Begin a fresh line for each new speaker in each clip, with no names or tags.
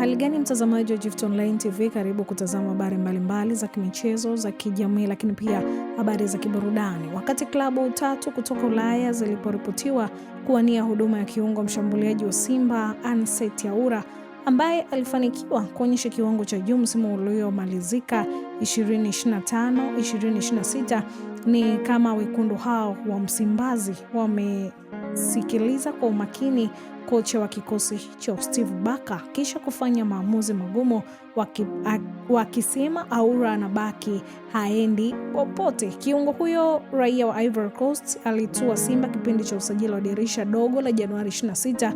Hali gani mtazamaji wa Gift Online TV, karibu kutazama habari mbalimbali za kimichezo, za kijamii, lakini pia habari za kiburudani. Wakati klabu tatu kutoka Ulaya ziliporipotiwa kuwania huduma ya kiungo mshambuliaji wa Simba Ansset Yaura ambaye alifanikiwa kuonyesha kiwango cha juu msimu uliomalizika 2025-2026, ni kama wekundu hao wa Msimbazi wamesikiliza kwa umakini kocha wa kikosi hicho Steve Barker kisha kufanya maamuzi magumu, wakisema Aura anabaki, haendi popote. Kiungo huyo raia wa Ivory Coast alitua Simba kipindi cha usajili wa dirisha dogo la Januari 26,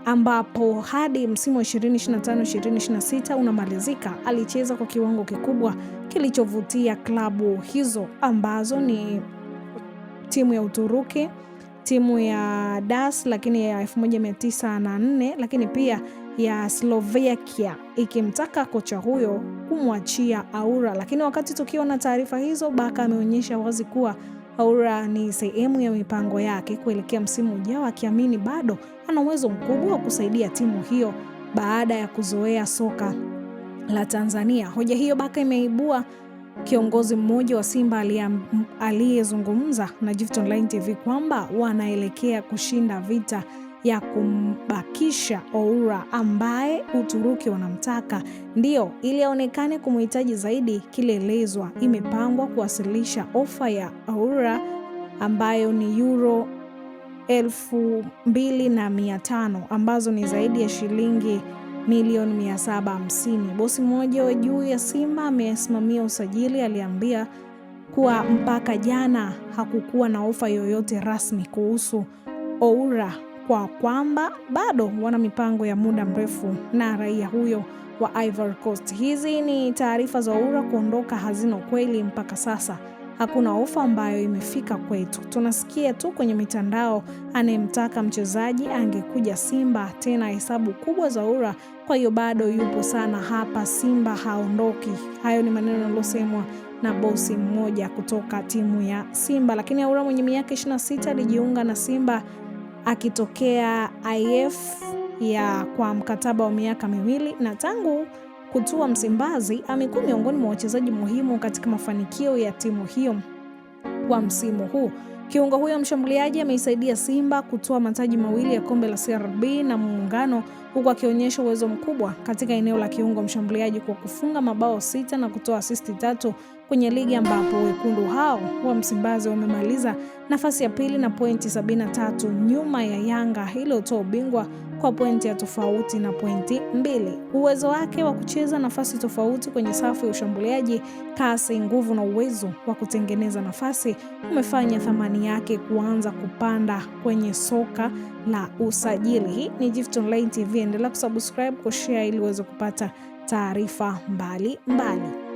ambapo hadi msimu wa 2025-2026 unamalizika alicheza kwa kiwango kikubwa kilichovutia klabu hizo ambazo ni timu ya Uturuki, timu ya DAS lakini ya 1904, lakini pia ya Slovakia, ikimtaka kocha huyo kumwachia Aura. Lakini wakati tukiwa na taarifa hizo, Barker ameonyesha wazi kuwa Aura ni sehemu ya mipango yake kuelekea msimu ujao, akiamini bado ana uwezo mkubwa wa kusaidia timu hiyo baada ya kuzoea soka la Tanzania. Hoja hiyo Barker imeibua kiongozi mmoja wa Simba aliyezungumza na Gift Online TV kwamba wanaelekea kushinda vita ya kumbakisha Aura ambaye Uturuki wanamtaka. Ndio ili aonekane kumhitaji zaidi, Kielezwa imepangwa kuwasilisha ofa ya Aura ambayo ni euro 2,500 ambazo ni zaidi ya shilingi milioni 750. Bosi mmoja wa juu ya Simba amesimamia usajili aliambia kuwa mpaka jana hakukuwa na ofa yoyote rasmi kuhusu Aura, kwa kwamba bado wana mipango ya muda mrefu na raia huyo wa Ivory Coast. Hizi ni taarifa za Aura kuondoka hazina ukweli. Mpaka sasa hakuna ofa ambayo imefika kwetu, tunasikia tu kwenye mitandao anayemtaka mchezaji angekuja Simba, tena hesabu kubwa za Aura, kwa hiyo bado yupo sana hapa Simba, haondoki. Hayo ni maneno yaliyosemwa na bosi mmoja kutoka timu ya Simba. Lakini Aura mwenye miaka 26 alijiunga na Simba akitokea IF kwa mkataba wa miaka 2, na tangu kutua Msimbazi amekuwa miongoni mwa wachezaji muhimu katika mafanikio ya timu hiyo kwa msimu huu. Kiungo huyo mshambuliaji ameisaidia Simba kutoa mataji mawili ya kombe la CRB na Muungano, huku akionyesha uwezo mkubwa katika eneo la kiungo mshambuliaji kwa kufunga mabao 6 na kutoa asisti 3 kwenye ligi, ambapo wekundu hao wa Msimbazi wamemaliza nafasi ya pili na pointi 73 nyuma ya Yanga iliyotoa ubingwa kwa pointi ya tofauti na pointi 2. Uwezo wake wa kucheza nafasi tofauti kwenye safu ya ushambuliaji, kasi, nguvu na uwezo wa kutengeneza nafasi umefanya thamani yake kuanza kupanda kwenye soka la usajili. Hii ni Gift Online TV, endelea kusubscribe, kushare ili uweze kupata taarifa mbalimbali.